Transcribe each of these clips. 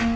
It's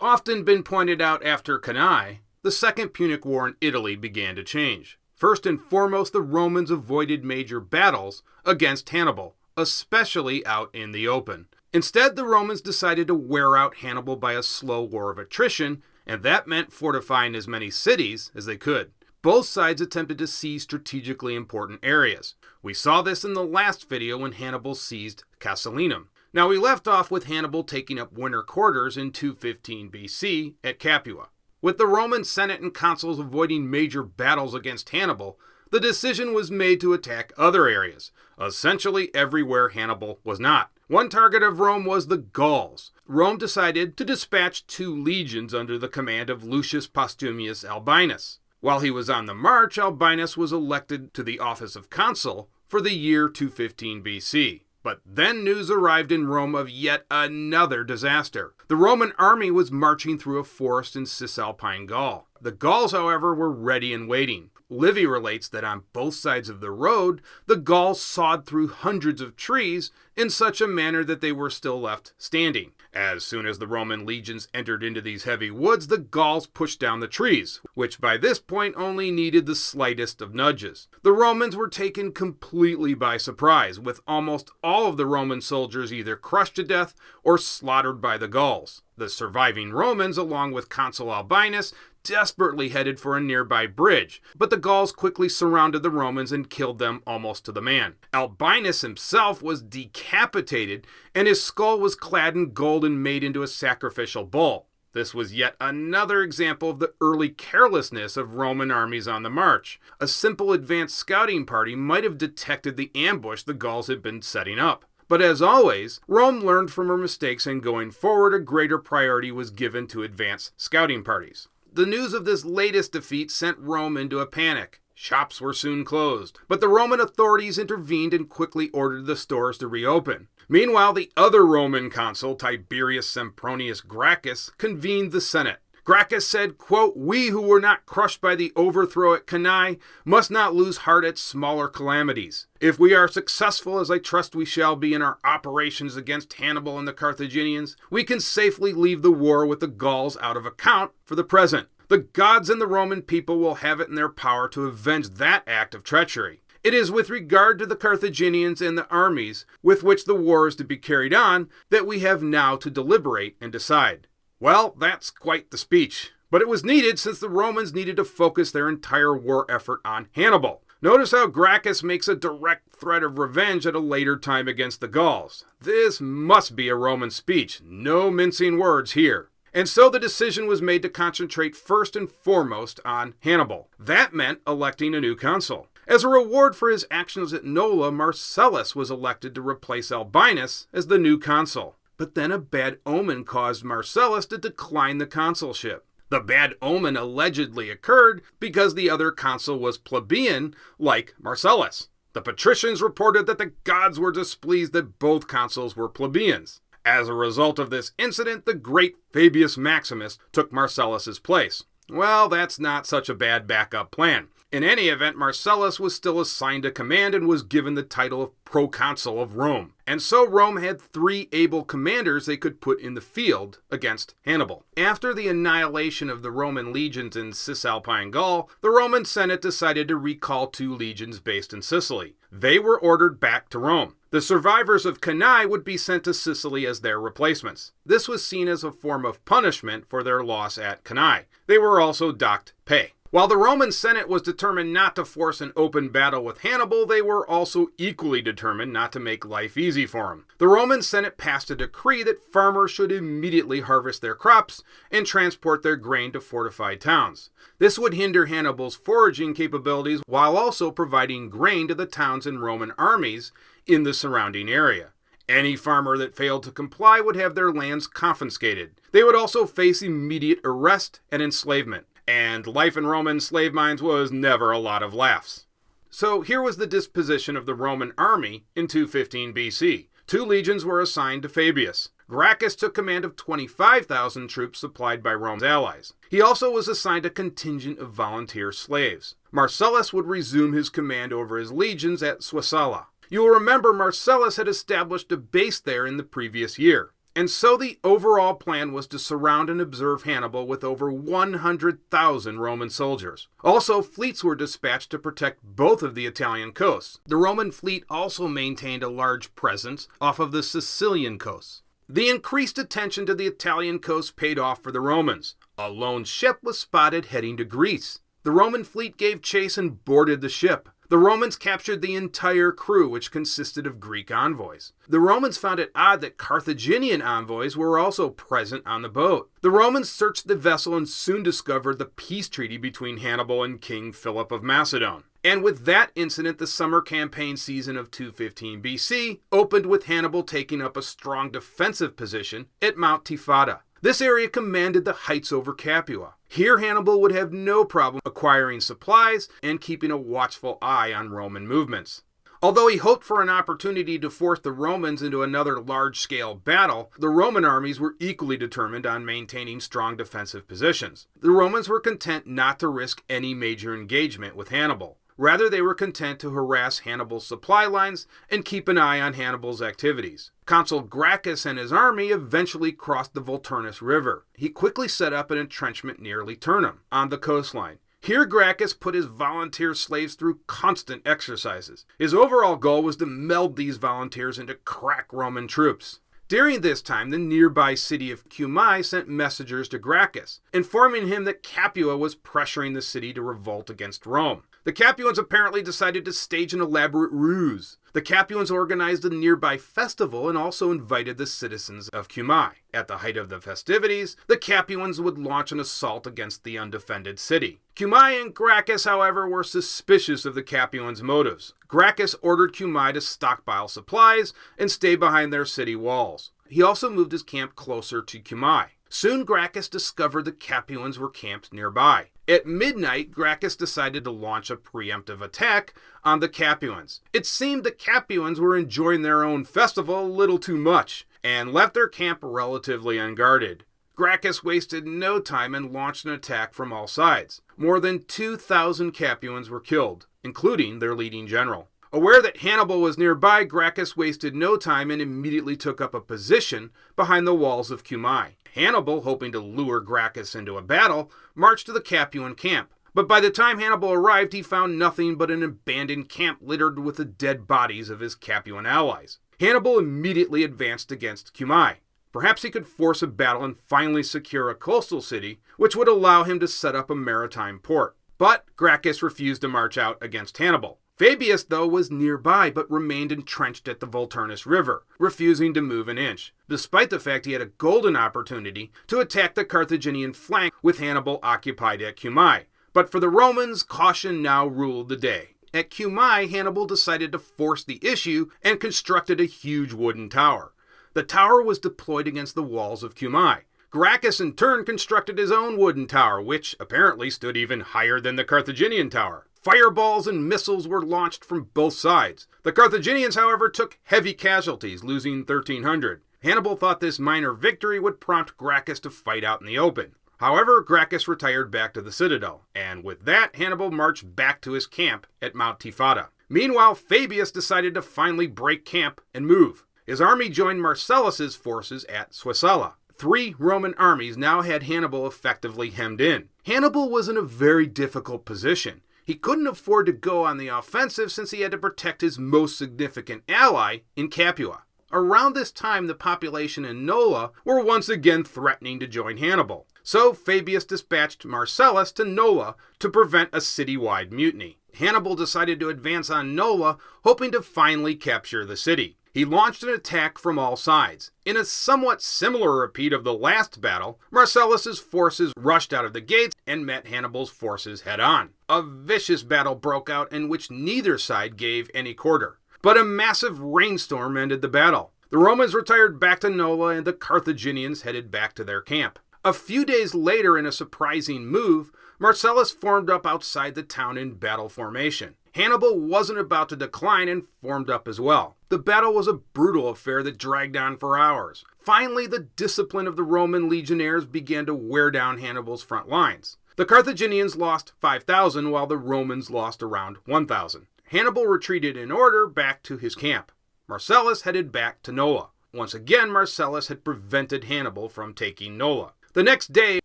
often been pointed out after Cannae, the Second Punic War in Italy began to change. First and foremost, the Romans avoided major battles against Hannibal, especially out in the open. Instead, the Romans decided to wear out Hannibal by a slow war of attrition, and that meant fortifying as many cities as they could. Both sides attempted to seize strategically important areas. We saw this in the last video when Hannibal seized Casilinum. Now, we left off with Hannibal taking up winter quarters in 215 BC at Capua. With the Roman Senate and consuls avoiding major battles against Hannibal, the decision was made to attack other areas, essentially everywhere Hannibal was not. One target of Rome was the Gauls. Rome decided to dispatch 2 legions under the command of Lucius Postumius Albinus. While he was on the march, Albinus was elected to the office of consul for the year 215 BC. But then news arrived in Rome of yet another disaster. The Roman army was marching through a forest in Cisalpine Gaul. The Gauls, however, were ready and waiting. Livy relates that on both sides of the road, the Gauls sawed through hundreds of trees in such a manner that they were still left standing. As soon as the Roman legions entered into these heavy woods, the Gauls pushed down the trees, which by this point only needed the slightest of nudges. The Romans were taken completely by surprise, with almost all of the Roman soldiers either crushed to death or slaughtered by the Gauls. The surviving Romans, along with Consul Albinus, desperately headed for a nearby bridge, but the Gauls quickly surrounded the Romans and killed them almost to the man. Albinus himself was decapitated, and his skull was clad in gold and made into a sacrificial bull. This was yet another example of the early carelessness of Roman armies on the march. A simple advanced scouting party might have detected the ambush the Gauls had been setting up. But as always, Rome learned from her mistakes, and going forward, a greater priority was given to advanced scouting parties. The news of this latest defeat sent Rome into a panic. Shops were soon closed, but the Roman authorities intervened and quickly ordered the stores to reopen. Meanwhile, the other Roman consul, Tiberius Sempronius Gracchus, convened the Senate. Gracchus said, quote, "We who were not crushed by the overthrow at Cannae must not lose heart at smaller calamities. If we are successful, as I trust we shall be in our operations against Hannibal and the Carthaginians, we can safely leave the war with the Gauls out of account for the present. The gods and the Roman people will have it in their power to avenge that act of treachery. It is with regard to the Carthaginians and the armies with which the war is to be carried on that we have now to deliberate and decide." Well, that's quite the speech. But it was needed since the Romans needed to focus their entire war effort on Hannibal. Notice how Gracchus makes a direct threat of revenge at a later time against the Gauls. This must be a Roman speech. No mincing words here. And so the decision was made to concentrate first and foremost on Hannibal. That meant electing a new consul. As a reward for his actions at Nola, Marcellus was elected to replace Albinus as the new consul. But then a bad omen caused Marcellus to decline the consulship. The bad omen allegedly occurred because the other consul was plebeian, like Marcellus. The patricians reported that the gods were displeased that both consuls were plebeians. As a result of this incident, the great Fabius Maximus took Marcellus's place. Well, that's not such a bad backup plan. In any event, Marcellus was still assigned a command and was given the title of proconsul of Rome. And so Rome had 3 able commanders they could put in the field against Hannibal. After the annihilation of the Roman legions in Cisalpine Gaul, the Roman Senate decided to recall 2 legions based in Sicily. They were ordered back to Rome. The survivors of Cannae would be sent to Sicily as their replacements. This was seen as a form of punishment for their loss at Cannae. They were also docked pay. While the Roman Senate was determined not to force an open battle with Hannibal, they were also equally determined not to make life easy for him. The Roman Senate passed a decree that farmers should immediately harvest their crops and transport their grain to fortified towns. This would hinder Hannibal's foraging capabilities while also providing grain to the towns and Roman armies in the surrounding area. Any farmer that failed to comply would have their lands confiscated. They would also face immediate arrest and enslavement. And life in Roman slave mines was never a lot of laughs. So here was the disposition of the Roman army in 215 BC. 2 legions were assigned to Fabius. Gracchus took command of 25,000 troops supplied by Rome's allies. He also was assigned a contingent of volunteer slaves. Marcellus would resume his command over his legions at Suessala. You will remember Marcellus had established a base there in the previous year. And so the overall plan was to surround and observe Hannibal with over 100,000 Roman soldiers. Also, fleets were dispatched to protect both of the Italian coasts. The Roman fleet also maintained a large presence off of the Sicilian coasts. The increased attention to the Italian coast paid off for the Romans. A lone ship was spotted heading to Greece. The Roman fleet gave chase and boarded the ship. The Romans captured the entire crew, which consisted of Greek envoys. The Romans found it odd that Carthaginian envoys were also present on the boat. The Romans searched the vessel and soon discovered the peace treaty between Hannibal and King Philip of Macedon. And with that incident, the summer campaign season of 215 BC opened with Hannibal taking up a strong defensive position at Mount Tifata. This area commanded the heights over Capua. Here Hannibal would have no problem acquiring supplies and keeping a watchful eye on Roman movements. Although he hoped for an opportunity to force the Romans into another large-scale battle, the Roman armies were equally determined on maintaining strong defensive positions. The Romans were content not to risk any major engagement with Hannibal. Rather, they were content to harass Hannibal's supply lines and keep an eye on Hannibal's activities. Consul Gracchus and his army eventually crossed the Volturnus River. He quickly set up an entrenchment near Liternum, on the coastline. Here Gracchus put his volunteer slaves through constant exercises. His overall goal was to meld these volunteers into crack Roman troops. During this time, the nearby city of Cumae sent messengers to Gracchus, informing him that Capua was pressuring the city to revolt against Rome. The Capuans apparently decided to stage an elaborate ruse. The Capuans organized a nearby festival and also invited the citizens of Cumae. At the height of the festivities, the Capuans would launch an assault against the undefended city. Cumae and Gracchus, however, were suspicious of the Capuans' motives. Gracchus ordered Cumae to stockpile supplies and stay behind their city walls. He also moved his camp closer to Cumae. Soon Gracchus discovered the Capuans were camped nearby. At midnight, Gracchus decided to launch a preemptive attack on the Capuans. It seemed the Capuans were enjoying their own festival a little too much, and left their camp relatively unguarded. Gracchus wasted no time and launched an attack from all sides. More than 2,000 Capuans were killed, including their leading general. Aware that Hannibal was nearby, Gracchus wasted no time and immediately took up a position behind the walls of Cumae. Hannibal, hoping to lure Gracchus into a battle, marched to the Capuan camp. But by the time Hannibal arrived, he found nothing but an abandoned camp littered with the dead bodies of his Capuan allies. Hannibal immediately advanced against Cumae. Perhaps he could force a battle and finally secure a coastal city, which would allow him to set up a maritime port. But Gracchus refused to march out against Hannibal. Fabius, though, was nearby but remained entrenched at the Volturnus River, refusing to move an inch, despite the fact he had a golden opportunity to attack the Carthaginian flank with Hannibal occupied at Cumae. But for the Romans, caution now ruled the day. At Cumae, Hannibal decided to force the issue and constructed a huge wooden tower. The tower was deployed against the walls of Cumae. Gracchus in turn constructed his own wooden tower, which apparently stood even higher than the Carthaginian tower. Fireballs and missiles were launched from both sides. The Carthaginians, however, took heavy casualties, losing 1,300. Hannibal thought this minor victory would prompt Gracchus to fight out in the open. However, Gracchus retired back to the citadel, and with that, Hannibal marched back to his camp at Mount Tifata. Meanwhile, Fabius decided to finally break camp and move. His army joined Marcellus's forces at Suessala. 3 Roman armies now had Hannibal effectively hemmed in. Hannibal was in a very difficult position. He couldn't afford to go on the offensive since he had to protect his most significant ally in Capua. Around this time, the population in Nola were once again threatening to join Hannibal. So Fabius dispatched Marcellus to Nola to prevent a citywide mutiny. Hannibal decided to advance on Nola, hoping to finally capture the city. He launched an attack from all sides. In a somewhat similar repeat of the last battle, Marcellus's forces rushed out of the gates and met Hannibal's forces head-on. A vicious battle broke out in which neither side gave any quarter. But a massive rainstorm ended the battle. The Romans retired back to Nola and the Carthaginians headed back to their camp. A few days later, in a surprising move, Marcellus formed up outside the town in battle formation. Hannibal wasn't about to decline and formed up as well. The battle was a brutal affair that dragged on for hours. Finally, the discipline of the Roman legionnaires began to wear down Hannibal's front lines. The Carthaginians lost 5,000 while the Romans lost around 1,000. Hannibal retreated in order back to his camp. Marcellus headed back to Nola. Once again, Marcellus had prevented Hannibal from taking Nola. The next day,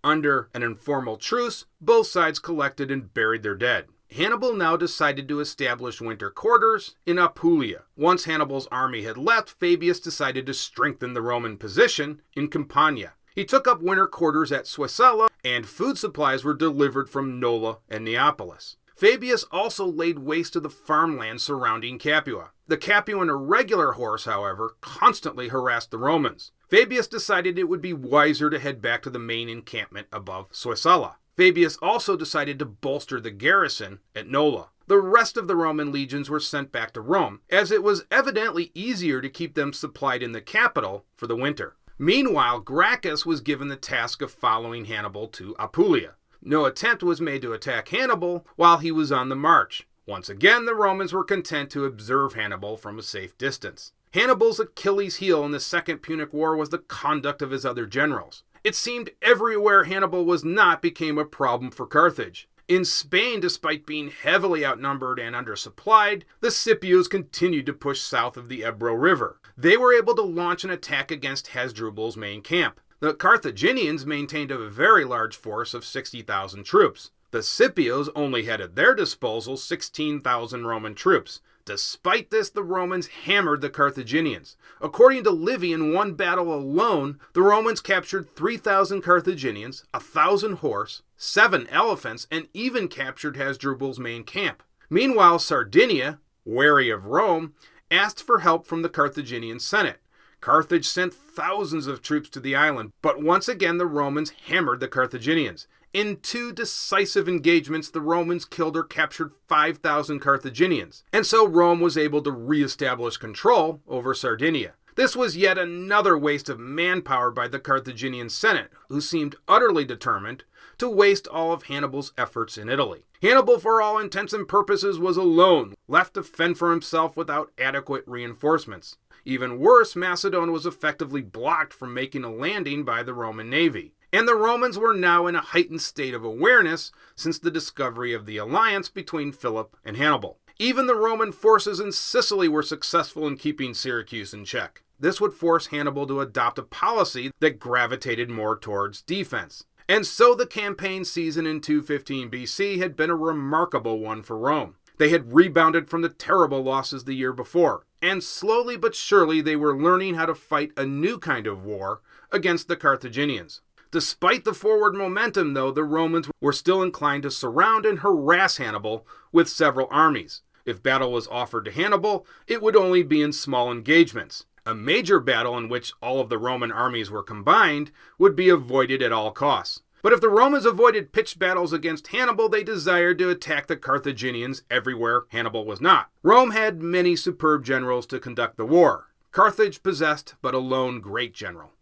under an informal truce, both sides collected and buried their dead. Hannibal now decided to establish winter quarters in Apulia. Once Hannibal's army had left, Fabius decided to strengthen the Roman position in Campania. He took up winter quarters at Suessala, and food supplies were delivered from Nola and Neapolis. Fabius also laid waste to the farmland surrounding Capua. The Capuan irregular horse, however, constantly harassed the Romans. Fabius decided it would be wiser to head back to the main encampment above Suessala. Fabius also decided to bolster the garrison at Nola. The rest of the Roman legions were sent back to Rome, as it was evidently easier to keep them supplied in the capital for the winter. Meanwhile, Gracchus was given the task of following Hannibal to Apulia. No attempt was made to attack Hannibal while he was on the march. Once again, the Romans were content to observe Hannibal from a safe distance. Hannibal's Achilles' heel in the Second Punic War was the conduct of his other generals. It seemed everywhere Hannibal was not became a problem for Carthage. In Spain, despite being heavily outnumbered and undersupplied, the Scipios continued to push south of the Ebro River. They were able to launch an attack against Hasdrubal's main camp. The Carthaginians maintained a very large force of 60,000 troops. The Scipios only had at their disposal 16,000 Roman troops. Despite this, the Romans hammered the Carthaginians. According to Livy, in one battle alone, the Romans captured 3,000 Carthaginians, 1,000 horse, 7 elephants, and even captured Hasdrubal's main camp. Meanwhile, Sardinia, wary of Rome, asked for help from the Carthaginian Senate. Carthage sent thousands of troops to the island, but once again the Romans hammered the Carthaginians. In 2 decisive engagements, the Romans killed or captured 5,000 Carthaginians, and so Rome was able to re-establish control over Sardinia. This was yet another waste of manpower by the Carthaginian Senate, who seemed utterly determined to waste all of Hannibal's efforts in Italy. Hannibal, for all intents and purposes, was alone, left to fend for himself without adequate reinforcements. Even worse, Macedon was effectively blocked from making a landing by the Roman navy. And the Romans were now in a heightened state of awareness since the discovery of the alliance between Philip and Hannibal. Even the Roman forces in Sicily were successful in keeping Syracuse in check. This would force Hannibal to adopt a policy that gravitated more towards defense. And so the campaign season in 215 BC had been a remarkable one for Rome. They had rebounded from the terrible losses the year before, and slowly but surely they were learning how to fight a new kind of war against the Carthaginians. Despite the forward momentum, though, the Romans were still inclined to surround and harass Hannibal with several armies. If battle was offered to Hannibal, it would only be in small engagements. A major battle in which all of the Roman armies were combined would be avoided at all costs. But if the Romans avoided pitched battles against Hannibal, they desired to attack the Carthaginians everywhere Hannibal was not. Rome had many superb generals to conduct the war. Carthage possessed but a lone great general.